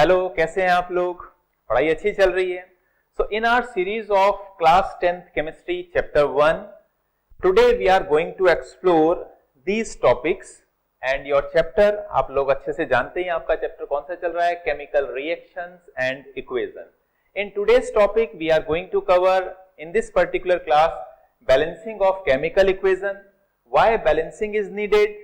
Hello, कैसे हैं आप लोग? पढ़ाई अच्छी चल रही है? So in our series of class 10th chemistry chapter 1 today we are going to explore these topics and your chapter आप लोग अच्छे से जानते हैं आपका चैप्टर कौन सा चल रहा है, chemical reactions and equation. In today's topic we are going to cover in this particular class balancing of chemical equation, why balancing is needed,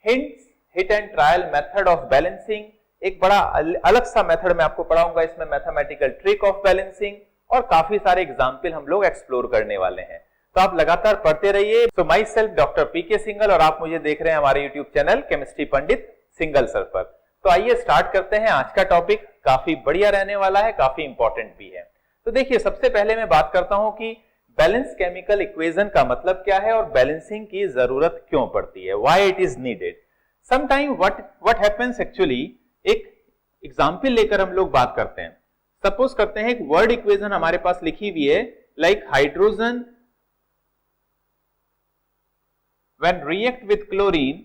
hints, hit and trial method of balancing, एक बड़ा अलग सा method मैं आपको पढ़ाऊंगा इसमें, mathematical trick of balancing, और काफी सारे एग्जाम्पल हम लोग एक्सप्लोर करने वाले हैं। तो आप लगातार पढ़ते रहिए। So myself doctor PK Singal और आप मुझे देख रहे हैं हमारे YouTube channel chemistry Pandit Singal sir पर। तो आइए स्टार्ट करते हैं। आज का टॉपिक काफी बढ़िया रहने वाला है, काफी इंपॉर्टेंट भी है। तो देखिए, सबसे पहले मैं बात करता हूं कि बैलेंस केमिकल इक्वेशन का मतलब क्या है और बैलेंसिंग की जरूरत क्यों पड़ती है, why it is needed. Sometime what happens actually, एक एग्जाम्पल लेकर हम लोग बात करते हैं। सपोज करते हैं एक वर्ड इक्वेशन हमारे पास लिखी हुई है, like hydrogen when react with chlorine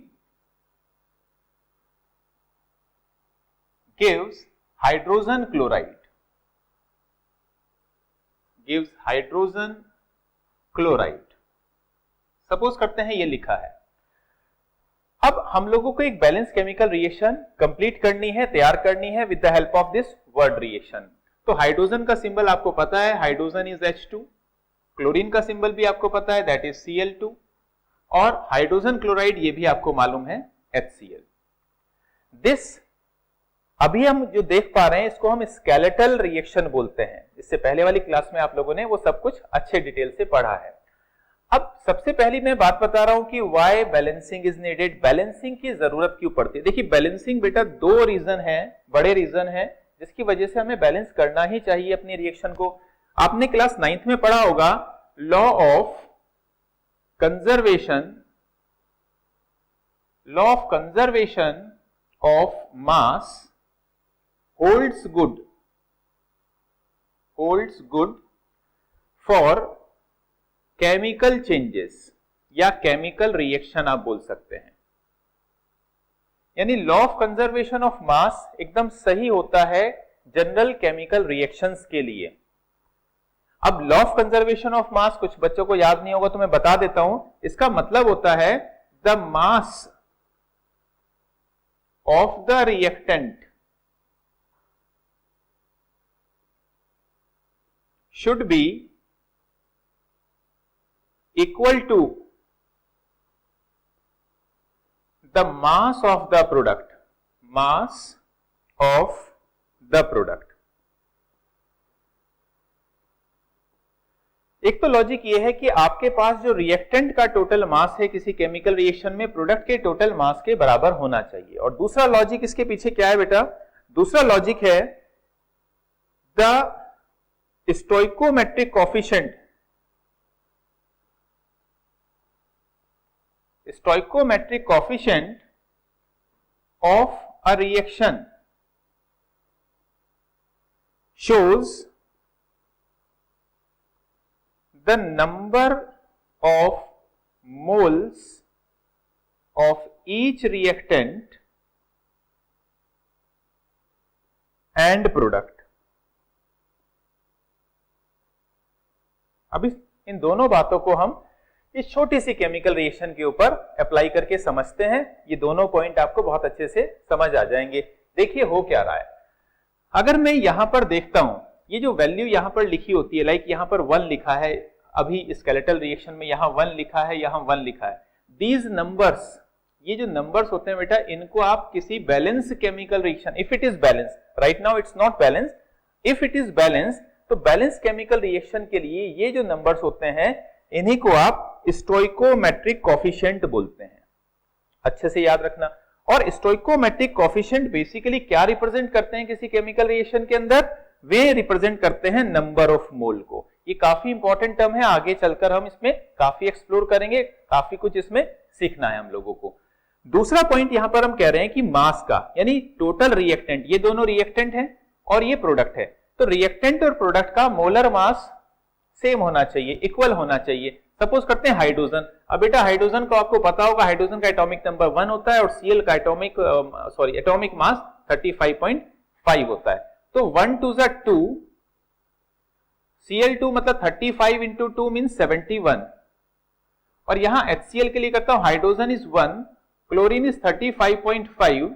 gives hydrogen chloride, gives hydrogen chloride. Suppose करते हैं ये लिखा है। अब हम लोगों को एक बैलेंस केमिकल रिएक्शन कंप्लीट करनी है, तैयार करनी है with the help of this word reaction. तो हाइड्रोजन का सिंबल आपको पता है, हाइड्रोजन इज H2, क्लोरीन का सिंबल भी आपको पता है, दैट इज Cl2, और हाइड्रोजन क्लोराइड ये भी आपको मालूम है, HCl। दिस अभी हम जो देख पा रहे हैं इसको हम स्केलेटल रिएक्शन बोलते हैं। इससे पहले वाली क्लास में आप लोगों ने वो सब कुछ अच्छे डिटेल से पढ़ा है। अब सबसे पहली मैं बात बता रहा हूं कि why balancing is needed, balancing की जरूरत क्यों पड़ती है। देखिए, बैलेंसिंग बेटा दो रीजन है, बड़े रीजन है जिसकी वजह से हमें बैलेंस करना ही चाहिए अपनी रिएक्शन को। आपने क्लास 9th में पढ़ा होगा, law of conservation, law of conservation of mass holds good for chemical changes या केमिकल रिएक्शन आप बोल सकते हैं। यानी लॉ ऑफ कंजर्वेशन ऑफ मास एकदम सही होता है जनरल केमिकल रिएक्शंस के लिए। अब लॉ ऑफ कंजर्वेशन ऑफ मास कुछ बच्चों को याद नहीं होगा तो मैं बता देता हूं। इसका मतलब होता है the mass of the reactant should be equal to the mass of the product, mass of the product। एक तो लॉजिक ये है कि आपके पास जो रिएक्टेंट का टोटल मास है किसी केमिकल रिएक्शन में, प्रोडक्ट के टोटल मास के बराबर होना चाहिए। और दूसरा लॉजिक इसके पीछे क्या है बेटा, दूसरा लॉजिक है the stoichiometric coefficient, stoichiometric coefficient of a reaction shows the number of moles of each reactant and product। अब इन दोनों बातों को हम इस छोटी सी केमिकल रिएक्शन के ऊपर अप्लाई करके समझते हैं। ये दोनों पॉइंट आपको बहुत अच्छे से समझ आ जाएंगे। देखिए हो क्या रहा है, अगर मैं यहां पर देखता हूं, ये जो वैल्यू यहां पर लिखी होती है, लाइक यहां पर 1 लिखा है, अभी स्केलेटल रिएक्शन में यहां 1 लिखा है, यहां 1 लिखा है। दीज नंबर्स, ये जो नंबर्स होते हैं बेटा, इनको आप किसी balance chemical reaction, if it is balance, right now it's not balance, if it is balance, तो बैलेंस केमिकल रिएक्शन के लिए ये जो नंबर्स होते हैं इन्हीं को आप स्टोइकोमेट्रिक कोफिशिएंट बोलते हैं। अच्छे से याद रखना। और स्टोइकोमेट्रिक कोफिशिएंट बेसिकली क्या रिप्रेजेंट करते हैं किसी केमिकल रिएक्शन के अंदर, वे रिप्रेजेंट करते हैं नंबर ऑफ मोल को। ये काफी इंपॉर्टेंट टर्म है, आगे चलकर हम इसमें काफी एक्सप्लोर करेंगे, काफी कुछ इसमें सीखना है हम लोगों को। दूसरा पॉइंट यहां पर हम कह रहे हैं कि मास का, यानी टोटल रिएक्टेंट, ये दोनों रिएक्टेंट है और ये प्रोडक्ट है, तो रिएक्टेंट और प्रोडक्ट का मोलर मास सेम होना चाहिए, इक्वल होना चाहिए। सपोज करते हैं हाइड्रोजन। अब बेटा हाइड्रोजन को आपको पता होगा, हाइड्रोजन का एटॉमिक नंबर 1 होता है और Cl का एटॉमिक मास 5 होता है। तो 1 2 ज़ा 2, Cl2 मतलब 35 इंटू 2 मीन्स 71, और यहां HCl के लिए करता हूं, hydrogen is 1, chlorine is 35.5,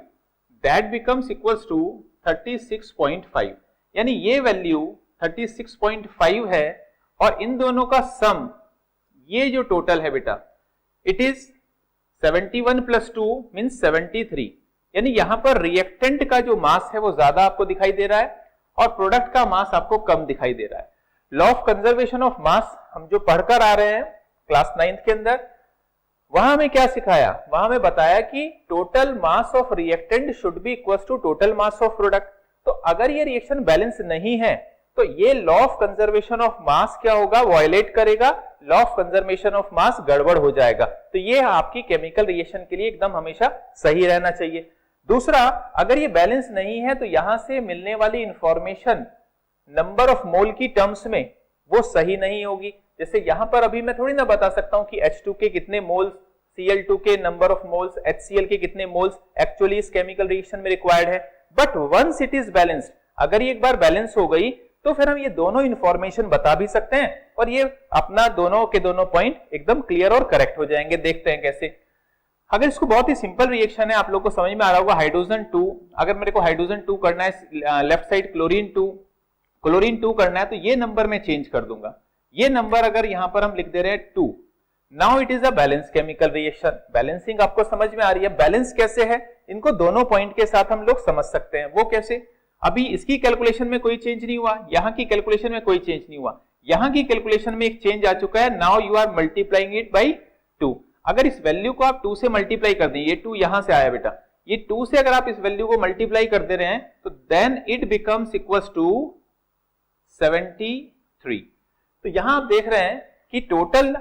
that becomes equals to 36.5, यानी ये वैल्यू 36.5 है, और इन दोनों का सम, ये जो टोटल है बेटा, इट इज 71 प्लस 2 मीन्स 73, यानी यहां पर रिएक्टेंट का जो मास है वो ज्यादा आपको दिखाई दे रहा है और प्रोडक्ट का मास आपको कम दिखाई दे रहा है। लॉ ऑफ कंजर्वेशन ऑफ मास हम जो पढ़कर आ रहे हैं क्लास 9th के अंदर, वहां हमें क्या सिखाया, वहां हमें बताया कि total mass of reactant should be equal to total mass of product. तो अगर ये रिएक्शन बैलेंस नहीं है तो ये law of conservation of mass क्या होगा, वायलेट करेगा, law of conservation of mass गड़बड़ हो जाएगा। तो ये आपकी केमिकल रिएक्शन के लिए एकदम हमेशा सही रहना चाहिए। दूसरा, अगर ये बैलेंस नहीं है तो यहां से मिलने वाली इंफॉर्मेशन नंबर ऑफ मोल की टर्म्स में वो सही नहीं होगी। जैसे यहां पर अभी मैं थोड़ी ना बता सकता हूं कि H2 के कितने मोल्स, Cl2 के नंबर ऑफ मोल्स, HCl के कितने मोल्स एक्चुअली इस केमिकल रिएक्शन में रिक्वायर्ड है। But once it is balanced, अगर ये एक बार बैलेंस हो गई तो फिर हम ये दोनों इंफॉर्मेशन बता भी सकते हैं और ये अपना दोनों के दोनों पॉइंट एकदम क्लियर और करेक्ट हो जाएंगे। देखते हैं कैसे। अगर इसको बहुत ही सिंपल रिएक्शन है, आप लोग को समझ में आ रहा होगा, हाइड्रोजन 2, अगर मेरे को हाइड्रोजन 2 करना है, लेफ्ट साइड क्लोरीन 2 करना है, तो ये नंबर में चेंज कर दूंगा। ये नंबर अगर यहां पर हम लिख दे रहे हैं 2, now it is a balance chemical reaction. Balancing आपको समझ में आ रही है। बैलेंस कैसे है, इनको दोनों पॉइंट के साथ हम लोग समझ सकते हैं। वो कैसे, अभी इसकी कैलकुलेशन में कोई चेंज नहीं हुआ, यहां की कैलकुलेशन में कोई चेंज नहीं हुआ, यहां की कैलकुलेशन में एक चेंज आ चुका है। Now you are multiplying it by 2। अगर इस वैल्यू को आप 2 से मल्टीप्लाई कर दें, ये 2 यहां से आया बेटा, ये 2 से अगर आप इस वैल्यू को मल्टीप्लाई कर दे रहे हैं तो then it becomes equals to 73। तो यहां आप देख रहे हैं कि total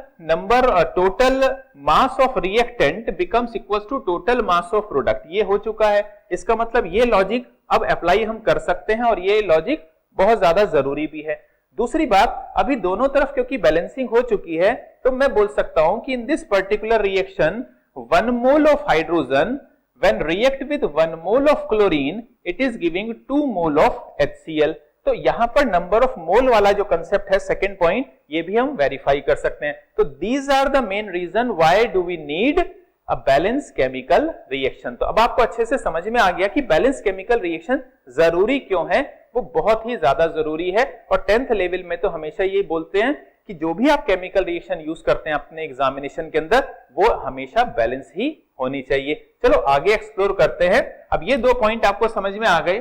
mass of reactant becomes equals to total mass of product. ये हो चुका है। इसका मतलब ये लॉजिक अब अप्लाई हम कर सकते हैं और ये लॉजिक बहुत ज्यादा जरूरी भी है। दूसरी बात, अभी दोनों तरफ क्योंकि बैलेंसिंग हो चुकी है तो मैं बोल सकता हूं कि इन this particular reaction 1 mole of hydrogen when react with 1 mole of chlorine it is giving 2 mole of HCl। तो यहां पर नंबर ऑफ मोल वाला जो कंसेप्ट है, सेकंड पॉइंट, ये भी हम वेरीफाई कर सकते हैं। तो these are the main reason why do we need a balance chemical reaction. तो अब आपको अच्छे से समझ में आ गया कि बैलेंस केमिकल रिएक्शन जरूरी क्यों है, वो बहुत ही ज्यादा जरूरी है। और 10th लेवल में तो हमेशा ये बोलते हैं कि जो भी आप केमिकल रिएक्शन यूज करते हैं अपने एग्जामिनेशन के अंदर, वो हमेशा बैलेंस ही होनी चाहिए। चलो आगे एक्सप्लोर करते हैं। अब ये 2 पॉइंट आपको समझ में आ गए,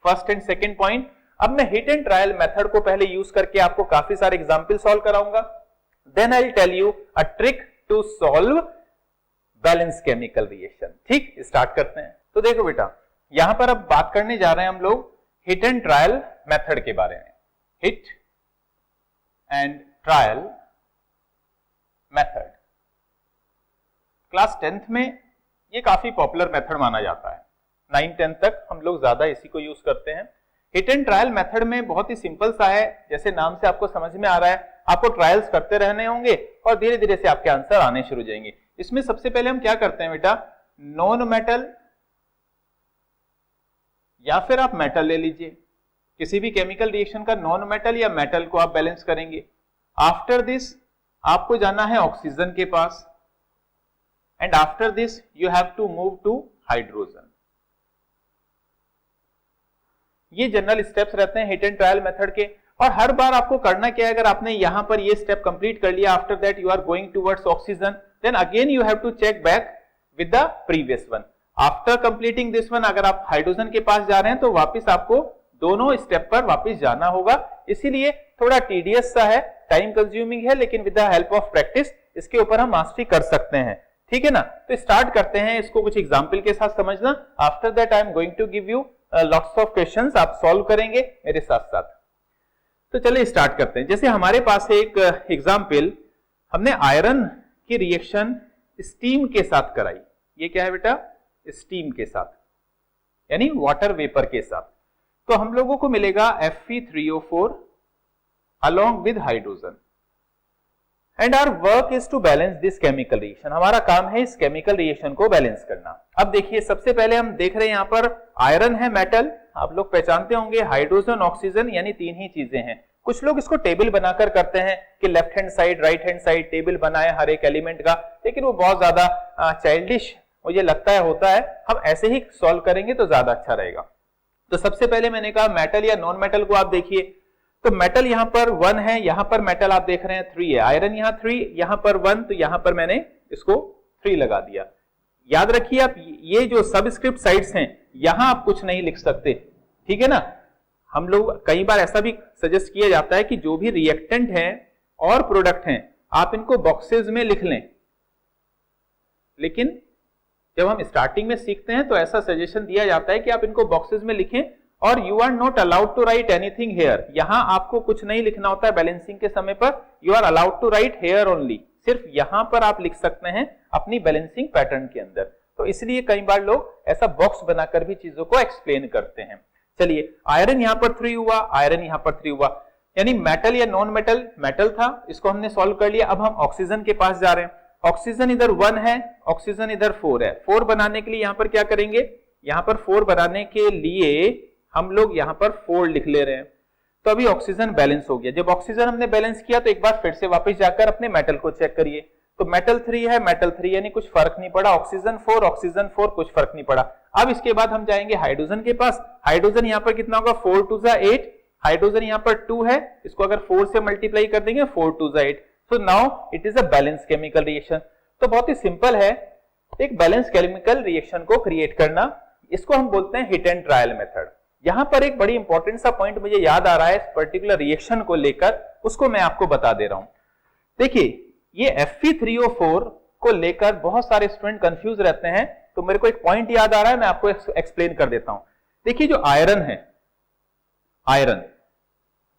फर्स्ट एंड सेकंड पॉइंट। अब मैं हिट एंड ट्रायल मेथड को पहले यूज करके आपको काफी सारे एग्जाम्पल सॉल्व कराऊंगा। Then I will tell you a trick to solve balance chemical reaction. ठीक, स्टार्ट करते हैं। तो देखो बेटा, यहां पर अब बात करने जा रहे हैं हम लोग हिट एंड ट्रायल मेथड के बारे में। Hit and trial method class 10th में ये काफी पॉपुलर मेथड माना जाता है। 9-10 तक हम लोग ज्यादा इसी को यूज करते हैं। हिट एंड ट्रायल मेथड में बहुत ही सिंपल सा है, जैसे नाम से आपको समझ में आ रहा है, आपको ट्रायल्स करते रहने होंगे और धीरे धीरे से आपके आंसर आने शुरू हो जाएंगे। इसमें सबसे पहले हम क्या करते हैं बेटा, नॉन मेटल या फिर आप मेटल ले लीजिए, किसी भी केमिकल रिएक्शन का नॉन मेटल या मेटल को आप बैलेंस करेंगे। आफ्टर दिस आपको जाना है ऑक्सीजन के पास, and after this you have to move to hydrogen. ये जनरल स्टेप्स रहते हैं हिट एंड ट्रायल मेथड के। और हर बार आपको करना क्या है, अगर आपने यहां पर ये स्टेप कंप्लीट कर लिया, after that you are going towards oxygen, then again you have to check back with the previous one. After completing this one, अगर आप हाइड्रोजन के पास जा रहे हैं तो वापस आपको दोनों स्टेप पर वापस जाना होगा। इसीलिए थोड़ा टीडियस सा है, टाइम कंज्यूमिंग है, लेकिन with the help of practice इसके ऊपर हम मास्टरी कर सकते हैं। ठीक है ना। तो स्टार्ट करते हैं इसको कुछ एग्जाम्पल के साथ समझना। After that I am going to give you lots of questions, आप सॉल्व करेंगे मेरे साथ साथ। तो चलिए स्टार्ट करते हैं। जैसे हमारे पास एक एग्जाम्पल, हमने आयरन की रिएक्शन स्टीम के साथ कराई। ये क्या है बेटा, स्टीम के साथ, यानी वाटर वेपर के साथ। तो हम लोगों को मिलेगा Fe3O4 along with hydrogen, and our work is to balance this chemical reaction. हमारा काम है इस केमिकल रिएक्शन को बैलेंस करना। अब देखिए, सबसे पहले हम देख रहे हैं यहां पर आयरन है मेटल, आप लोग पहचानते होंगे, हाइड्रोजन, ऑक्सीजन, यानी तीन ही चीजें हैं। कुछ लोग इसको टेबल बनाकर करते हैं कि left hand side, right hand side table बनाए हर एक एलिमेंट का, लेकिन वो बहुत ज्यादा चाइल्डिश मुझे लगता है होता है। हम ऐसे ही सॉल्व करेंगे तो ज्यादा अच्छा रहेगा। तो सबसे पहले मैंने कहा मेटल या नॉन मेटल को आप देखिए, तो मेटल यहाँ पर 1 है, यहाँ पर मेटल आप देख रहे हैं 3 है, आयरन यहाँ 3, यहाँ पर 1, तो यहाँ पर मैंने इसको 3 लगा दिया। याद रखिए आप ये जो सबस्क्रिप्ट साइड्स हैं यहां आप कुछ नहीं लिख सकते, ठीक है ना। हम लोग कई बार ऐसा भी सजेस्ट किया जाता है कि जो भी रिएक्टेंट हैं और प्रोडक्ट हैं आप इनको बॉक्सेस में लिख लें, लेकिन जब हम स्टार्टिंग में सीखते हैं तो ऐसा सजेशन दिया जाता है कि आप इनको बॉक्सेस में लिखें और you are not allowed to write anything here. यहां आपको कुछ नहीं लिखना होता है बैलेंसिंग के समय पर, you are allowed to write here only, सिर्फ यहां पर आप लिख सकते हैं अपनी बैलेंसिंग पैटर्न के अंदर। तो इसलिए कई बार लोग ऐसा बॉक्स बनाकर भी चीजों को एक्सप्लेन करते हैं। चलिए, आयरन यहां पर 3 हुआ, आयरन यहां पर 3 हुआ, यानी मेटल या नॉन मेटल, मेटल था, इसको हमने सॉल्व कर लिया। अब हम ऑक्सीजन के पास जा रहे हैं। ऑक्सीजन इधर 1 है, ऑक्सीजन इधर 4 है। 4 बनाने के लिए यहां पर क्या करेंगे, यहां पर 4 बनाने के लिए हम लोग यहां पर 4 लिख ले रहे हैं। तो अभी ऑक्सीजन बैलेंस हो गया। जब ऑक्सीजन हमने बैलेंस किया तो एक बार फिर से वापस जाकर अपने मेटल को चेक करिए, तो मेटल 3 है, मेटल 3, यानी कुछ फर्क नहीं पड़ा। ऑक्सीजन 4, कुछ फर्क नहीं पड़ा। अब इसके बाद हम जाएंगे हाइड्रोजन के पास। हाइड्रोजन यहाँ पर कितना होगा, 4 2 8, हाइड्रोजन यहाँ पर 2 है, इसको अगर 4 से मल्टीप्लाई कर देंगे 4 2 8, so now it is a balance chemical reaction. तो बहुत ही सिंपल है एक बैलेंस केमिकल रिएक्शन को क्रिएट करना, इसको हम बोलते हैं हिट एंड ट्रायल मेथड। यहां पर एक बड़ी इंपॉर्टेंट सा पॉइंट मुझे याद आ रहा है इस पर्टिकुलर रिएक्शन को लेकर, उसको मैं आपको बता दे रहा हूं। देखिए, ये Fe3O4 को लेकर बहुत सारे स्टूडेंट कंफ्यूज रहते हैं, तो मेरे को एक पॉइंट याद आ रहा है, मैं आपको एक्सप्लेन कर देता हूं। देखिए, जो आयरन है, iron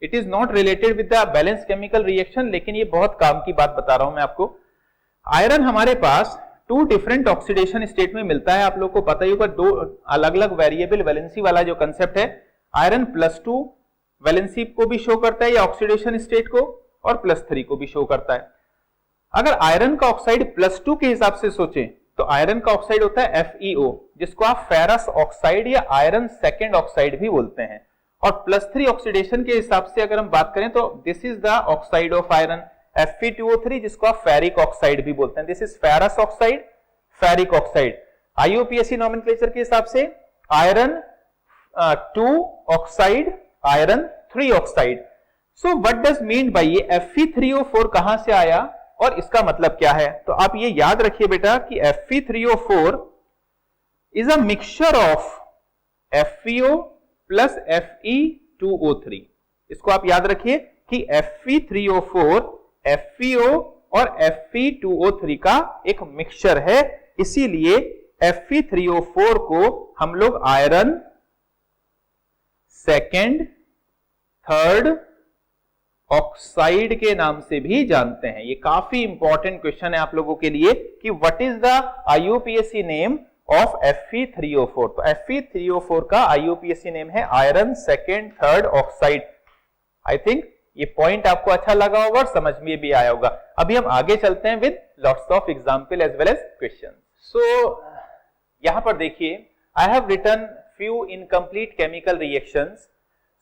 it is not related with the balance chemical reaction, लेकिन ये बहुत काम की बात बता रहा हूं मैं आपको। आयरन हमारे पास 2 डिफरेंट ऑक्सीडेशन स्टेट में मिलता है, आप लोग को पता ही होगा। 2 अलग अलग वेरिएबल वैलेंसी वाला जो कंसेप्ट है, आयरन +2 वैलेंसी को भी शो करता है या ऑक्सीडेशन स्टेट को, और +3 को भी शो करता है। अगर आयरन का ऑक्साइड +2 के हिसाब से सोचें तो आयरन का ऑक्साइड होता है FeO, जिसको आप फेरस ऑक्साइड या आयरन सेकेंड ऑक्साइड भी बोलते हैं। और +3 ऑक्सीडेशन के हिसाब से अगर हम बात करें तो this is the oxide of iron Fe2O3, जिसको आप फेरिक ऑक्साइड भी बोलते हैं। This is ferrous oxide, ferric oxide. IUPAC nomenclature के हिसाब से iron 2 oxide, iron 3 oxide. So what does mean by ये Fe3O4 कहां से आया और इसका मतलब क्या है? तो आप ये याद रखिए बेटा कि Fe3O4 is a mixture of FeO plus Fe2O3। इसको आप याद रखिए कि Fe3O4 FeO और Fe2O3 का एक मिक्सचर है, इसीलिए Fe3O4 को हम लोग आयरन सेकेंड, थर्ड ऑक्साइड के नाम से भी जानते हैं। ये काफी इंपॉर्टेंट क्वेश्चन है आप लोगों के लिए कि what is the IUPAC name of Fe3O4। तो Fe3O4 का IUPAC नेम है iron second, third oxide. I think ये पॉइंट आपको अच्छा लगा होगा और समझ में भी आया होगा। अभी हम आगे चलते हैं with lots of example as well as question. So यहां पर देखिए, I have written few incomplete chemical reactions.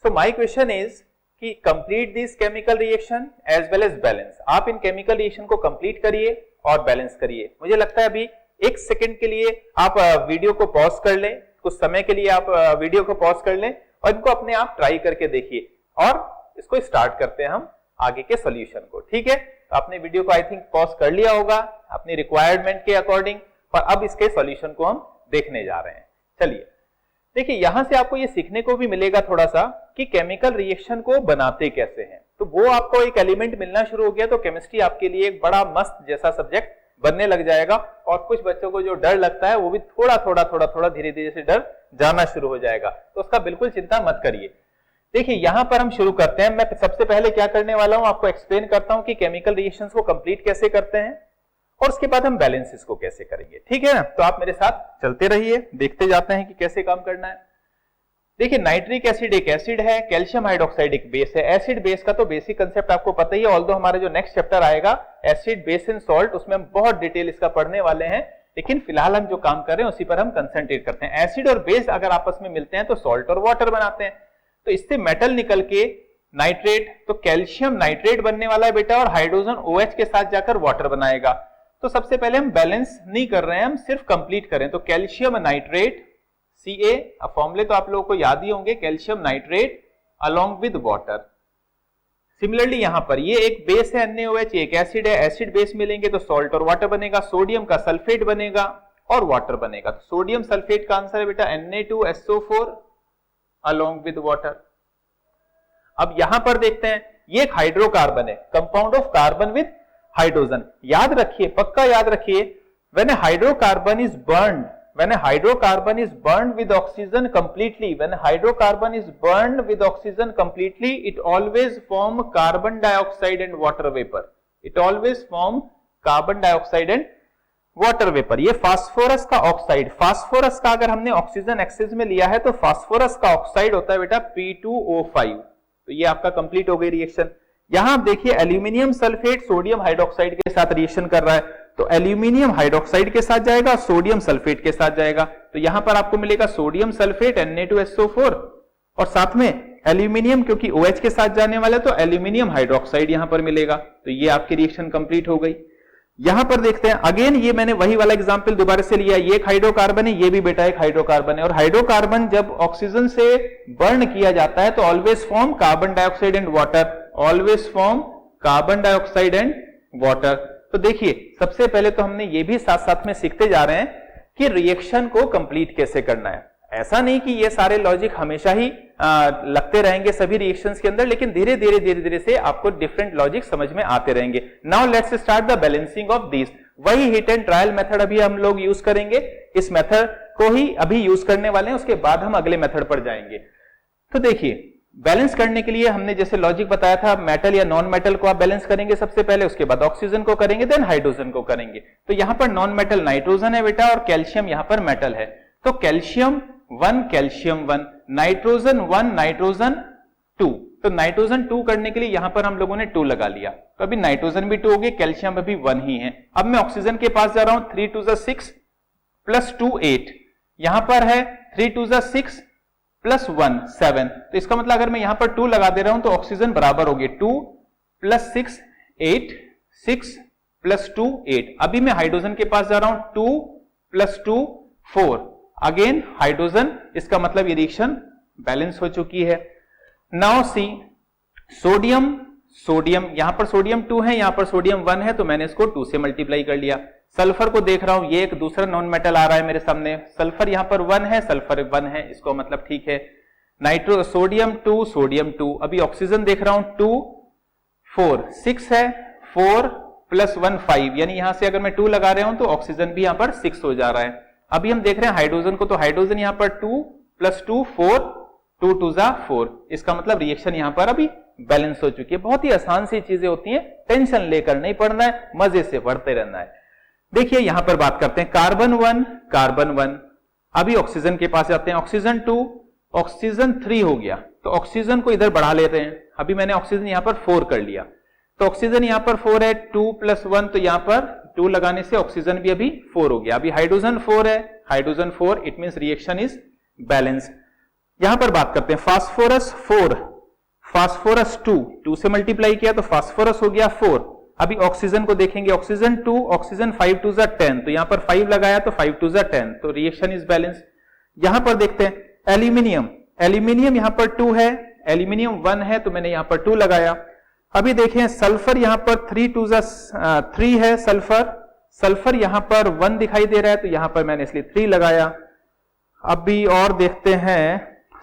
So my question is कि complete this chemical reaction as well as balance. आप इन केमिकल रिएक्शन को कंप्लीट करिए और balance करिए। मुझे लगता है अभी 1 सेकंड के लिए आप वीडियो को पॉज कर लें, कुछ समय के लिए आप वीडियो को पॉज कर लें और इनको अपने आप ट्राई करके देखिए और इसको स्टार्ट करते हैं हम आगे के सॉल्यूशन को। ठीक है, तो आपने वीडियो को आई थिंक पॉज कर लिया होगा अपनी रिक्वायरमेंट के अकॉर्डिंग, पर अब इसके सॉल्यूशन को हम देखने जा रहे हैं। चलिए देखिए, यहां से आपको ये सीखने को भी मिलेगा थोड़ा सा कि केमिकल रिएक्शन को बनाते कैसे हैं। तो वो आपको एक एलिमेंट मिलना शुरू हो गया तो केमिस्ट्री आपके लिए एक बड़ा मस्त जैसा सब्जेक्ट बनने लग जाएगा और कुछ बच्चों को जो डर लगता है वो भी थोड़ा थोड़ा धीरे धीरे से डर जाना शुरू हो जाएगा। तो उसका बिल्कुल चिंता मत करिए। देखिए, यहां पर हम शुरू करते हैं। मैं सबसे पहले क्या करने वाला हूं, आपको एक्सप्लेन करता हूं कि केमिकल रिएक्शंस को कंप्लीट कैसे करते हैं और उसके बाद हम बैलेंसेस को कैसे करेंगे। ठीक है ना, तो आप मेरे साथ चलते रहिए, देखते जाते हैं कि कैसे काम करना है। देखिए, नाइट्रिक एसिड एक एसिड है, कैल्शियम हाइड्रोक्साइड एक बेस है। एसिड बेस का तो बेसिक कंसेप्ट आपको पता ही है, ऑल्दो हमारा जो नेक्स्ट चैप्टर आएगा एसिड बेस एंड सॉल्ट, उसमें हम बहुत डिटेल इसका पढ़ने वाले हैं। लेकिन फिलहाल हम जो काम कर रहे हैं उसी पर हम कंसंट्रेट करते हैं। एसिड और बेस अगर आपस में मिलते हैं तो सॉल्ट और वाटर बनाते हैं, तो इससे मेटल निकल के नाइट्रेट, तो कैल्शियम नाइट्रेट बनने वाला है बेटा, और हाइड्रोजन OH के साथ जाकर वाटर बनाएगा। तो सबसे पहले हम बैलेंस नहीं कर रहे हैं, हम सिर्फ कंप्लीट करें। तो कैल्शियम नाइट्रेट Ca, अब फॉर्मूले तो आप लोगों को याद ही होंगे, calcium nitrate along with water. Similarly यहां पर ये एक बेस है NaOH, एक एसिड है, एसिड बेस मिलेंगे तो सॉल्ट और वाटर बनेगा, सोडियम का सल्फेट बनेगा और वाटर बनेगा। तो सोडियम सल्फेट का आंसर है बेटा Na2SO4 अलोंग विद वाटर। अब यहां पर देखते हैं, ये एक हाइड्रोकार्बन है, compound of carbon with hydrogen. याद रखिए, पक्का याद रखिए, when A hydrocarbon is burned, when a hydrocarbon is burned with oxygen completely, when a hydrocarbon is burned with oxygen completely, it always form carbon dioxide and water vapor. It always form carbon dioxide and water vapor. ये phosphorus का oxide, phosphorus का अगर हमने oxygen access में लिया है तो phosphorus का ऑक्साइड होता है बेटा P2O5। तो ये आपका कंप्लीट हो गई रिएक्शन। यहां आप देखिए एल्यूमिनियम सल्फेट सोडियम हाइड्रोक्साइड के साथ रिएक्शन कर रहा है, तो एल्यूमिनियम हाइड्रोक्साइड के साथ जाएगा, सोडियम सल्फेट के साथ जाएगा। तो यहां पर आपको मिलेगा सोडियम सल्फेट Na2SO4 और साथ में एल्यूमिनियम, क्योंकि OH के साथ जाने वाला है तो एल्यूमिनियम हाइड्रोक्साइड यहां पर मिलेगा। तो ये आपकी रिएक्शन कंप्लीट हो गई। यहां पर देखते हैं अगेन, ये मैंने वही वाला एग्जांपल दोबारा से लिया, ये एक हाइड्रोकार्बन है, ये भी बेटा एक हाइड्रोकार्बन है, और हाइड्रोकार्बन जब ऑक्सीजन से बर्न किया जाता है तो always form carbon dioxide and water, always form carbon dioxide and water. तो देखिए, सबसे पहले तो हमने ये भी साथ साथ में सीखते जा रहे हैं कि रिएक्शन को कंप्लीट कैसे करना है। ऐसा नहीं कि ये सारे लॉजिक हमेशा ही लगते रहेंगे सभी रिएक्शंस के अंदर, लेकिन धीरे धीरे से आपको डिफरेंट लॉजिक समझ में आते रहेंगे। Now let's start the balancing of this. वही हिट एंड ट्रायल मेथड अभी हम लोग यूज करेंगे, इस मेथड को ही अभी यूज करने वाले हैं, उसके बाद हम अगले मेथड पर जाएंगे। तो देखिए, बैलेंस करने के लिए हमने जैसे लॉजिक बताया था, मेटल या नॉन मेटल को आप बैलेंस करेंगे सबसे पहले, उसके बाद ऑक्सीजन को करेंगे, देन हाइड्रोजन को करेंगे। तो यहां पर नॉन मेटल नाइट्रोजन है बेटा, और कैल्शियम यहां पर मेटल है। तो कैल्शियम 1 नाइट्रोजन 1 नाइट्रोजन 2। तो नाइट्रोजन 2 करने के लिए यहां पर हम लोगों ने 2 लगा लिया, तो अभी नाइट्रोजन भी 2 हो गए, कैल्शियम अभी 1 ही है। अब मैं ऑक्सीजन के पास जा रहा हूं, 3 2 6 प्लस 2 8, यहां पर है 3 2 6 प्लस 1 7। तो इसका मतलब अगर मैं यहां पर 2 लगा दे रहा हूं तो ऑक्सीजन बराबर होगी 2 प्लस 6 8, 6 प्लस 2 8। अभी मैं हाइड्रोजन के पास जा रहा हूं, 2 प्लस 2 4, अगेन हाइड्रोजन, इसका मतलब ये रिएक्शन बैलेंस हो चुकी है। नाउ सी सोडियम, सोडियम यहां पर सोडियम 2 है, यहां पर सोडियम 1 है, तो मैंने इसको 2 से मल्टीप्लाई कर लिया। सल्फर को देख रहा हूं, ये एक दूसरा नॉन मेटल आ रहा है मेरे सामने, सल्फर यहां पर 1 है, सल्फर 1 है, इसको मतलब ठीक है। नाइट्रो सोडियम 2 सोडियम 2, अभी ऑक्सीजन देख रहा हूं 2 4 6 है, 4 प्लस 1 5, यानी यहां से अगर मैं 2 लगा रहा हूं तो ऑक्सीजन भी यहां पर 6 हो जा रहा है। अभी हम देख रहे हैं हाइड्रोजन को, तो हाइड्रोजन यहां पर 2 प्लस 2 4, 2 2 4, इसका मतलब रिएक्शन यहां पर अभी बैलेंस हो चुकी है। बहुत ही आसान सी चीजें होती हैं, टेंशन लेकर नहीं पढ़ना है, मजे से पढ़ते रहना है। देखिए यहां पर बात करते हैं कार्बन 1 कार्बन 1, अभी ऑक्सीजन के पास जाते हैं, ऑक्सीजन 2 ऑक्सीजन 3 हो गया, तो ऑक्सीजन को इधर बढ़ा लेते हैं। अभी मैंने ऑक्सीजन यहां पर 4 कर लिया, तो ऑक्सीजन यहां पर 4 है, 2 प्लस 1, तो यहां पर 2 लगाने से ऑक्सीजन भी अभी 4 हो गया। अभी हाइड्रोजन 4 है, hydrogen 4, it means reaction is balance. यहां पर बात करते हैं फास्फोरस 4, फास्फोरस 2 से मल्टीप्लाई किया तो फास्फोरस हो गया 4। अभी ऑक्सीजन को देखेंगे, ऑक्सीजन 2 ऑक्सीजन 5 2 10, तो यहां पर 5 लगाया तो 5 2 10, तो रिएक्शन इज बैलेंस। यहां पर देखते हैं एल्यूमिनियम, एल्यूमिनियम यहां पर 2 है, एल्यूमिनियम 1 है, तो मैंने यहां पर 2 लगाया। अभी देखें सल्फर यहां पर 3 2 3 है, सल्फर सल्फर यहां पर 1 दिखाई दे रहा है, तो यहां पर मैंने इसलिए 3 लगाया। अभी और देखते हैं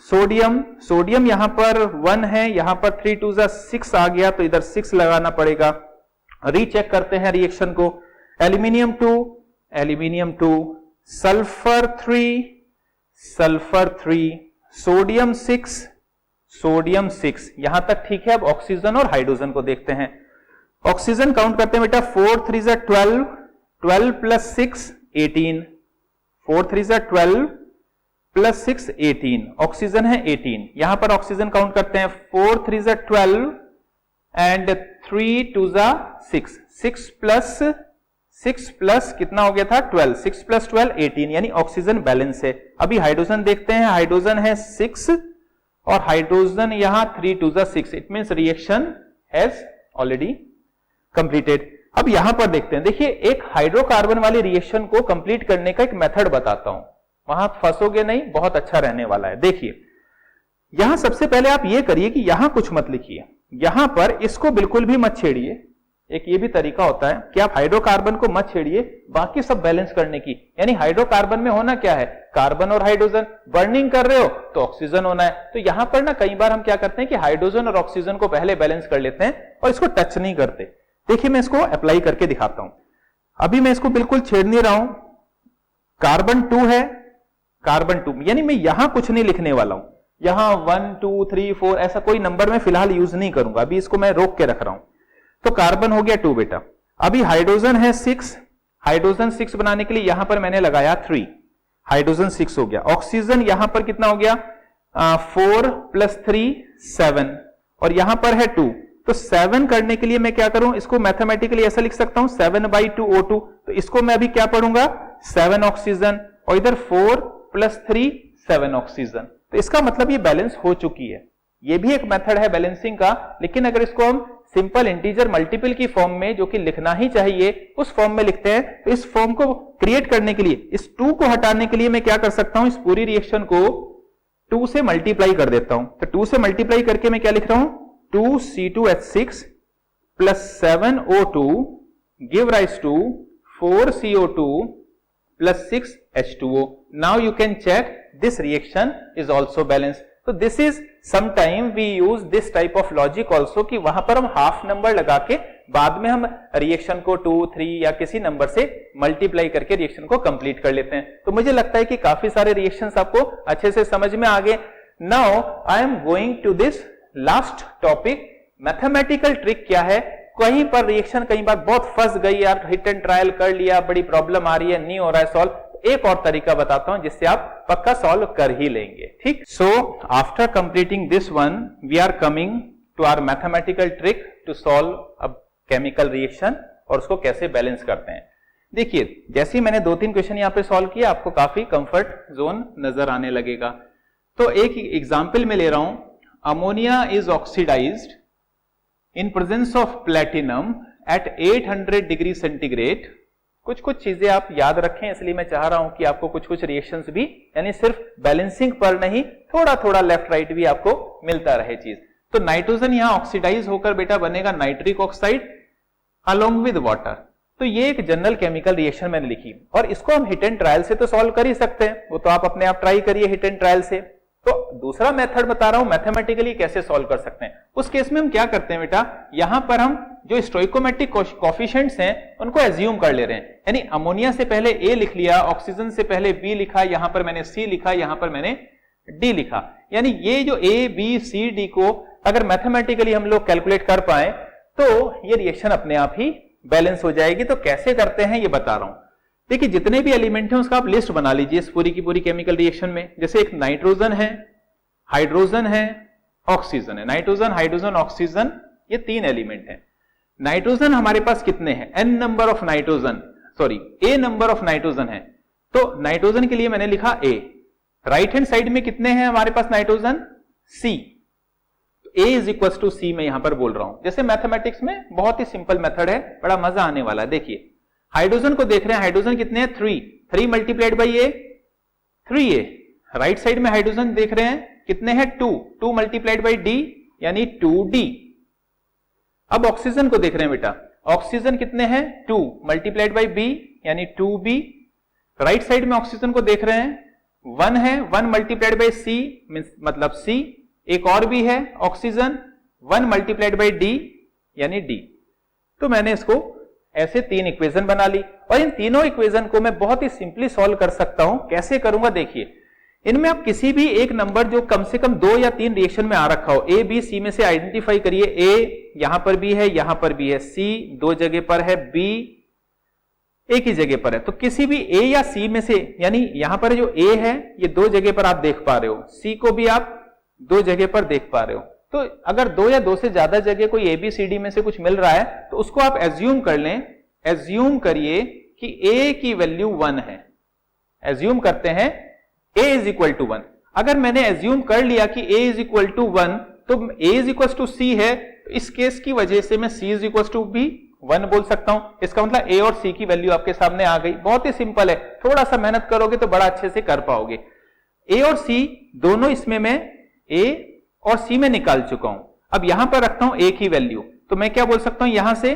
सोडियम, सोडियम यहां पर 1 है, यहां पर 3 2 6 आ गया, तो इधर 6 लगाना पड़ेगा। रीचेक करते हैं रिएक्शन को, एल्यूमिनियम 2 सल्फर 3 सोडियम 6 यहां तक ठीक है। अब ऑक्सीजन और हाइड्रोजन को देखते हैं, ऑक्सीजन काउंट करते हैं बेटा, 4 3 12, 12 प्लस 6 18, 4 3 12 प्लस 6 18, ऑक्सीजन है 18। यहां पर ऑक्सीजन काउंट करते हैं, 4 3 12 एंड 3 2 6, 6 प्लस 6 प्लस कितना हो गया था 12, 6 प्लस 12 18, यानी ऑक्सीजन बैलेंस है। अभी हाइड्रोजन देखते हैं, हाइड्रोजन है 6 और हाइड्रोजन यहां 3 2 6, it means reaction has already completed. अब यहां पर देखते हैं, देखिए एक हाइड्रोकार्बन वाली रिएक्शन को कंप्लीट करने का एक मेथड बताता हूं, वहां फंसोगे नहीं, बहुत अच्छा रहने वाला है। देखिए यहां सबसे पहले आप ये करिए कि यहां कुछ मत लिखिए, यहां पर इसको बिल्कुल भी मत छेड़िए। एक ये भी तरीका होता है कि आप हाइड्रोकार्बन को मत छेड़िए, बाकी सब बैलेंस करने की। यानी हाइड्रोकार्बन में होना क्या है, कार्बन और हाइड्रोजन, बर्निंग कर रहे हो तो ऑक्सीजन होना है। तो यहां पर ना कई बार हम क्या करते हैं कि हाइड्रोजन और ऑक्सीजन को पहले बैलेंस कर लेते हैं और इसको टच नहीं करते। देखिए मैं इसको अप्लाई करके दिखाता हूं। अभी मैं इसको बिल्कुल छेड़ नहीं रहा हूं, कार्बन 2 है, कार्बन 2, यानी मैं यहां कुछ नहीं लिखने वाला हूं, यहां 1 2 3 4 ऐसा कोई नंबर मैं फिलहाल यूज नहीं करूंगा, अभी इसको मैं रोक के रख रहा हूं। तो कार्बन हो गया 2 बेटा। अभी हाइड्रोजन है 6, हाइड्रोजन 6 बनाने के लिए यहां पर मैंने लगाया 3, हाइड्रोजन 6 हो गया। ऑक्सीजन यहां पर कितना हो गया 4 प्लस 3 7, और यहां पर है 2, तो 7 करने के लिए मैं क्या करूं, इसको मैथमेटिकली ऐसा लिख सकता हूं 7/2 O2, तो इसको मैं अभी क्या पढ़ूंगा 7 ऑक्सीजन, और इधर 4 प्लस 3 7 ऑक्सीजन। तो इसका मतलब ये बैलेंस हो चुकी है। ये भी एक मेथड है बैलेंसिंग का, लेकिन अगर इसको हम सिंपल इंटीजर मल्टीपल की फॉर्म में, जो कि लिखना ही चाहिए उस फॉर्म में लिखते हैं, तो इस फॉर्म को क्रिएट करने के लिए, इस 2 को हटाने के लिए मैं क्या कर सकता हूं, इस पूरी रिएक्शन को 2 से मल्टीप्लाई कर देता हूं। तो 2 से मल्टीप्लाई करके मैं क्या लिख रहा हूं, 2C2H6 plus 7O2 give rise to 4CO2 plus 6 H2O. Now you can check this reaction is also balanced. So this is sometime we use this type of logic also कि वहां पर हम हाफ नंबर लगा के बाद में हम reaction को 2 3 या किसी नंबर से मल्टीप्लाई करके रिएक्शन को कंप्लीट कर लेते हैं। तो मुझे लगता है कि काफी सारे रिएक्शंस आपको अच्छे से समझ में आ गए। Now I am going to this last topic, mathematical trick क्या है। कहीं पर रिएक्शन कई बार बहुत फंस गई यार, हिट एंड ट्रायल कर लिया, बड़ी प्रॉब्लम आ रही है, नहीं हो रहा है सॉल्व, एक और तरीका बताता हूं जिससे आप पक्का सॉल्व कर ही लेंगे। ठीक, so after completing this one we are coming to our mathematical trick to solve a chemical reaction और उसको कैसे बैलेंस करते हैं। देखिए जैसे ही मैंने 2-3 क्वेश्चन यहां पे सॉल्व किया, आपको काफी कंफर्ट जोन नजर आने लगेगा। तो एक एग्जाम्पल में ले रहा हूं, ammonia is oxidised in presence of platinum at 800 degree centigrade. कुछ चीजें आप याद रखें, इसलिए मैं चाह रहा हूं कि आपको कुछ रिएक्शंस भी, यानी सिर्फ बैलेंसिंग पर नहीं, थोड़ा लेफ्ट राइट भी आपको मिलता रहे चीज। तो नाइट्रोजन यहां ऑक्सीडाइज होकर बेटा बनेगा nitric oxide along with water. तो ये एक जनरल केमिकल रिएक्शन मैंने लिखी, और इसको हम हिट एंड ट्रायल से तो सॉल्व कर ही सकते हैं, वो तो आप अपने आप ट्राई करिए हिट एंड ट्रायल से। तो दूसरा मेथड बता रहा हूं मैथमेटिकली कैसे सॉल्व कर सकते हैं। उस केस में हम क्या करते हैं बेटा, यहां पर हम जो स्टोइकोमेट्रिक कोफिशिएंट्स हैं उनको एज्यूम कर ले रहे हैं, यानी अमोनिया से पहले A लिख लिया, ऑक्सीजन से पहले B लिखा, यहां पर मैंने C लिखा, यहां पर मैंने D लिखा। यानी ये जो A B C D को अगर मैथमेटिकली हम लोग कैलकुलेट कर पाए तो ये रिएक्शन अपने आप ही बैलेंस हो जाएगी। तो कैसे करते हैं ये बता रहा हूं। देखिए जितने भी एलिमेंट हैं उसका आप लिस्ट बना लीजिए इस पूरी की पूरी केमिकल रिएक्शन में। जैसे एक नाइट्रोजन है, हाइड्रोजन है, ऑक्सीजन है। नाइट्रोजन हाइड्रोजन ऑक्सीजन ये 3 एलिमेंट हैं। नाइट्रोजन हमारे पास कितने हैं, n number of nitrogen, sorry A number of nitrogen है। तो नाइट्रोजन के लिए मैंने लिखा A। राइट हैंड साइड में कितने हैं हमारे पास nitrogen, C। A is equal to C मैं यहां पर बोल रहा हूं। जैसे मैथमेटिक्स में बहुत ही सिंपल मेथड है, बड़ा मजा आने वाला है। देखिए हाइड्रोजन को देख रहे हैं, हाइड्रोजन कितने हैं 3 multiplied by A 3A। Right side में हाइड्रोजन देख रहे हैं कितने हैं 2 मल्टीप्लाइड बाई D यानी 2D। अब ऑक्सीजन को देख रहे हैं बेटा, ऑक्सीजन कितने हैं 2 मल्टीप्लाइड बाई B यानी 2B। राइट साइड में ऑक्सीजन को देख रहे हैं 1 है, 1 मल्टीप्लाइड बाई C मतलब C। एक और भी है ऑक्सीजन 1 मल्टीप्लाइड बाई D यानी D। तो मैंने इसको ऐसे 3 इक्वेशन बना ली, और इन तीनों इक्वेशन को मैं बहुत ही सिंपली सॉल्व कर सकता हूं। कैसे करूंगा देखिए, इनमें आप किसी भी एक नंबर जो कम से कम 2 या 3 रिएक्शन में आ रखा हो, A B C में से आइडेंटिफाई करिए। A यहां पर भी है, यहां पर भी है, C 2 जगह पर है, B एक ही जगह पर है। तो किसी भी A या C में से, यानी यहां पर जो A है ये 2 जगह पर आप देख पा रहे हो, C को भी आप 2 जगह पर देख पा रहे हो। तो अगर 2 या 2 से ज्यादा जगह कोई ABCD में से कुछ मिल रहा है तो उसको आप एज्यूम कर लें एज्यूम करिए कि a की वैल्यू 1 है, एज्यूम करते हैं a इज इक्वल टू 1। अगर मैंने एज्यूम कर लिया कि a इज इक्वल टू 1 तो a is equal to c है, तो इस केस की वजह से मैं c इज इक्वल टू भी 1 बोल सकता हूं। इसका मतलब a और c की वैल्यू आपके सामने आ गई। बहुत ही सिंपल है, थोड़ा सा मेहनत करोगे तो बड़ा अच्छे से कर पाओगे। a और c दोनों इसमें मैं a और c में निकाल चुका हूं। अब यहां पर रखता हूं a की वैल्यू, तो मैं क्या बोल सकता हूं यहां से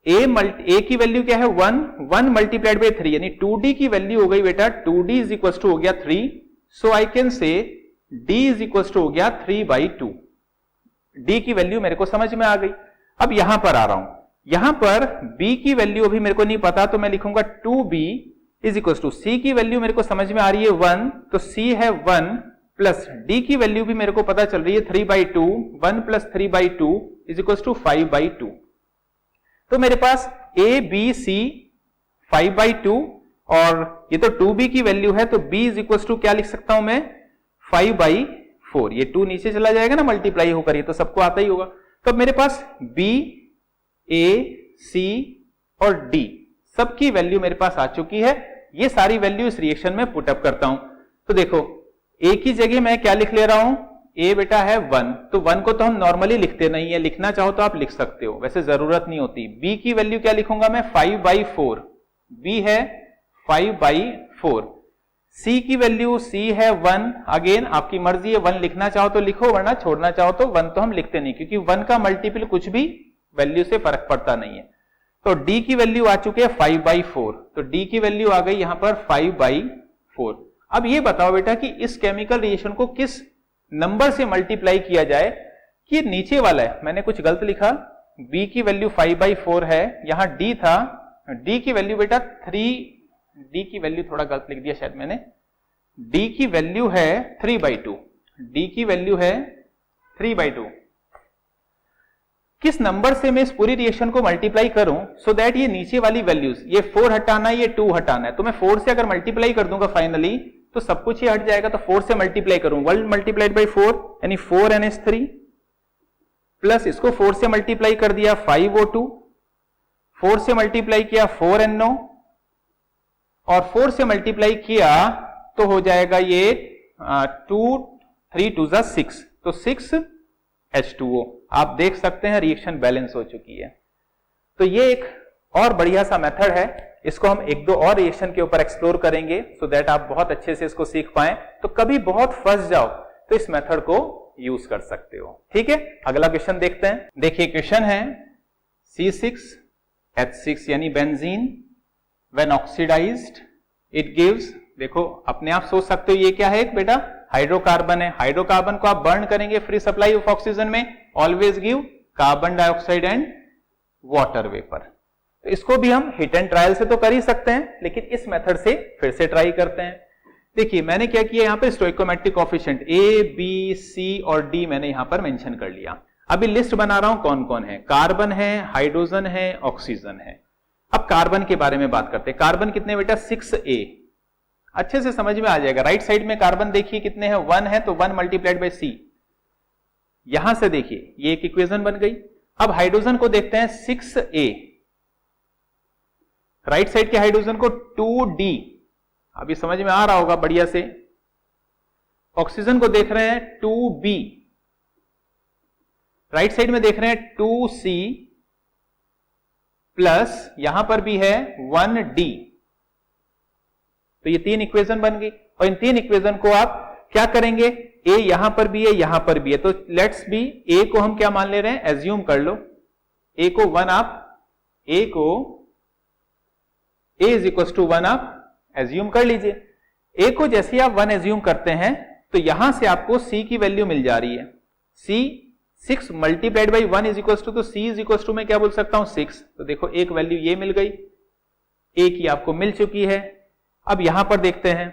a की वैल्यू क्या है 1 मल्टीप्लाइड बाई 3, यानी 2d की वैल्यू हो गई बेटा 2d इज इक्वल टू हो गया 3। So I can say d is equal to हो गया 3/2। d की वैल्यू मेरे को समझ में आ गई। अब यहां पर आ रहा हूं, यहां पर b की वैल्यू अभी मेरे को नहीं पता, तो मैं लिखूंगा 2b is equal to c की वैल्यू मेरे को समझ में आ रही है 1, तो c है 1 प्लस d की वैल्यू भी मेरे को पता चल रही है 3/2, 1 प्लस 3/2 इज इक्वल टू 5/2। तो मेरे पास a b c 5/2 और ये तो 2b की वैल्यू है, तो b इज इक्वल टू क्या लिख सकता हूं मैं 5/4। ये 2 नीचे चला जाएगा ना मल्टीप्लाई होकर, ये तो सबको आता ही होगा। तो मेरे पास b a c और d सबकी वैल्यू मेरे पास आ चुकी है। ये सारी वैल्यू इस रिएक्शन में पुटअप करता हूं। तो देखो a की जगह मैं क्या लिख ले रहा हूं, a बेटा है 1, तो 1 को तो हम नॉर्मली लिखते नहीं है, लिखना चाहो तो आप लिख सकते हो, वैसे जरूरत नहीं होती। b की वैल्यू क्या लिखूंगा मैं 5/4, b है 5/4। c की वैल्यू c है 1, अगेन आपकी मर्जी है, 1 लिखना चाहो तो लिखो, वरना छोड़ना चाहो तो 1 तो हम लिखते नहीं, क्योंकि 1 का मल्टीपल कुछ भी वैल्यू से फर्क पड़ता नहीं है। तो d की वैल्यू आ चुकी है 5/4, तो d की वैल्यू आ गई यहां पर 5/4। अब ये बताओ बेटा कि इस केमिकल रिएक्शन को किस नंबर से मल्टीप्लाई किया जाए कि नीचे वाला है, मैंने कुछ गलत लिखा, b की वैल्यू 5/4 है, यहां d था, d की वैल्यू बेटा 3, d की वैल्यू थोड़ा गलत लिख दिया शायद मैंने, d की वैल्यू है 3/2, d की वैल्यू है 3/2। किस नंबर से मैं इस पूरी रिएक्शन को मल्टीप्लाई करूं सो दैट ये नीचे वाली वैल्यूज, ये 4 हटाना है, ये 2 हटाना है, तो मैं 4 से अगर मल्टीप्लाई कर दूंगा फाइनली तो सब कुछ ही हट जाएगा। तो 4 से मल्टीप्लाई करूं, 1 मल्टीप्लाइड बाई 4 यानी 4NH3 प्लस इसको 4 से मल्टीप्लाई कर दिया 5O2, 4 से मल्टीप्लाई किया 4NO और 4 से मल्टीप्लाई किया तो हो जाएगा ये 2 3 2 6, तो 6H2O। आप देख सकते हैं रिएक्शन बैलेंस हो चुकी है। तो ये एक और बढ़िया सा मेथड है, इसको हम 1-2 और रिएक्शन के ऊपर एक्सप्लोर करेंगे सो दैट आप बहुत अच्छे से इसको सीख पाएं। तो कभी बहुत फंस जाओ तो इस मेथड को यूज कर सकते हो। ठीक है, अगला क्वेश्चन देखते हैं। देखिए क्वेश्चन है C6H6 यानी benzene when oxidised it gives, देखो अपने आप सोच सकते हो ये क्या है बेटा, हाइड्रोकार्बन है। हाइड्रोकार्बन को आप बर्न करेंगे फ्री सप्लाई ऑफ ऑक्सीजन में, always give carbon dioxide and water vapour. तो इसको भी हम हिट एंड ट्रायल से तो कर ही सकते हैं, लेकिन इस मेथड से फिर से ट्राई करते हैं। देखिए मैंने क्या किया, यहां पे stoichiometric coefficient A, B, C और D मैंने यहां पर मेंशन कर लिया। अभी लिस्ट बना रहा हूं कौन कौन है, कार्बन है, हाइड्रोजन है, ऑक्सीजन है। अब कार्बन के बारे में बात करते हैं। कार्बन कितने बेटा 6A, अच्छे से समझ में आ जाएगा। राइट साइड में कार्बन देखिए कितने हैं, 1 है, तो 1 मल्टीप्लाइड बाई C। यहां से देखिए ये एक इक्वेशन बन गई। अब हाइड्रोजन को देखते हैं 6A, राइट साइड के हाइड्रोजन को 2D, अभी समझ में आ रहा होगा बढ़िया से। ऑक्सीजन को देख रहे हैं 2B, राइट साइड में देख रहे हैं 2C प्लस यहां पर भी है 1D। तो ये 3 इक्वेशन बन गई और इन 3 इक्वेशन को आप क्या करेंगे, A यहां पर भी है, यहां पर भी है, तो लेट्स बी A को हम क्या मान ले रहे हैं, एज्यूम कर लो। A को 1 आप, A को A इज इक्वल टू 1 आप एज्यूम कर लीजिए। A को जैसे आप 1 एज्यूम करते हैं तो यहां से आपको C की वैल्यू मिल जा रही है। C 6 multiplied by 1 is equal to, तो C इज इक्वल टू मैं क्या बोल सकता हूं 6। तो देखो एक वैल्यू ये मिल गई, A की आपको मिल चुकी है। अब यहां पर देखते हैं,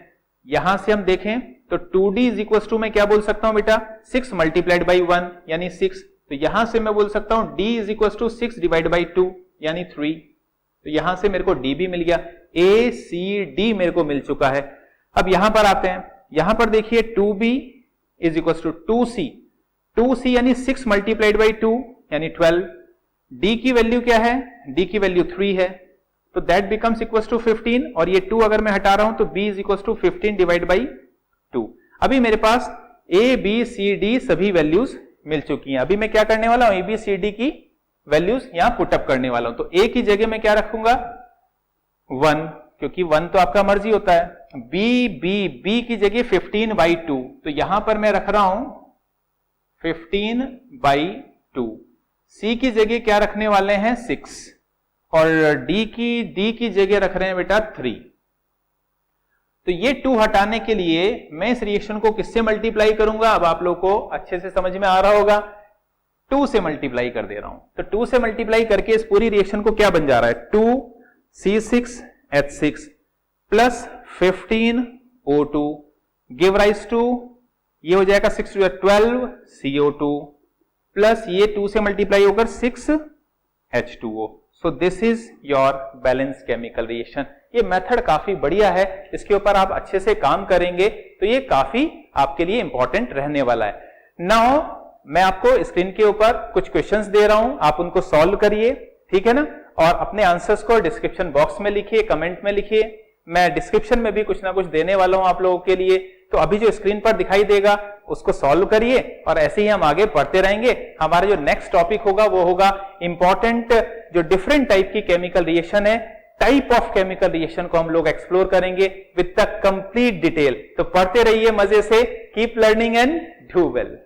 यहां से हम देखें तो 2D इज इक्वल टू मैं क्या बोल सकता हूं बेटा 6 मल्टीप्लाइड बाई 1 यानी 6। तो यहां से मैं बोल सकता हूं D is equal to 6 divide by 2 यानी 3। तो यहां से मेरे को D भी मिल गया, A C D मेरे को मिल चुका है। अब यहां पर आते हैं, यहां पर देखिए 2B is equal to 2C, 2C यानी 6 मल्टीप्लाइड बाई 2 यानी 12। D की वैल्यू क्या है, D की वैल्यू 3 है, तो दैट बिकम्स इक्वल्स टू 15 और ये 2 अगर मैं हटा रहा हूं तो b is equals to 15 divide by 2। अभी मेरे पास a b c d सभी वैल्यूज मिल चुकी हैं। अभी मैं क्या करने वाला हूं, a b c d की वैल्यूज यहां पुटअप करने वाला हूं। तो a की जगह मैं क्या रखूंगा 1, क्योंकि 1 तो आपका मर्जी होता है। b की जगह 15 बाई 2, तो यहां पर मैं रख रहा हूं 15 बाई 2। c की जगह क्या रखने वाले हैं 6 और d की जगह रख रहे हैं बेटा 3। तो ये 2 हटाने के लिए मैं इस रिएक्शन को किससे मल्टीप्लाई करूंगा, अब आप लोग को अच्छे से समझ में आ रहा होगा, 2 से मल्टीप्लाई कर दे रहा हूं। तो 2 से मल्टीप्लाई करके इस पूरी रिएक्शन को क्या बन जा रहा है 2C6H6 plus 15O2 give rise to, ये हो जाएगा 6 to 12 CO2 प्लस ये 2 से मल्टीप्लाई होकर 6H2O। So this is your balance chemical reaction. ये मेथड काफी बढ़िया है, इसके ऊपर आप अच्छे से काम करेंगे तो ये काफी आपके लिए इंपॉर्टेंट रहने वाला है। नाउ मैं आपको स्क्रीन के ऊपर कुछ क्वेश्चंस दे रहा हूं, आप उनको सॉल्व करिए, ठीक है ना, और अपने आंसर्स को डिस्क्रिप्शन बॉक्स में लिखिए, कमेंट में लिखिए। मैं डिस्क्रिप्शन में भी कुछ ना कुछ देने वाला हूं आप लोगों के लिए, तो अभी जो स्क्रीन पर दिखाई देगा उसको सॉल्व करिए और ऐसे ही हम आगे बढ़ते रहेंगे। हमारा जो नेक्स्ट टॉपिक होगा वो होगा इंपॉर्टेंट जो डिफरेंट टाइप की केमिकल रिएक्शन है, टाइप ऑफ केमिकल रिएक्शन को हम लोग एक्सप्लोर करेंगे विद द कंप्लीट डिटेल। तो पढ़ते रहिए मजे से, keep learning and do well.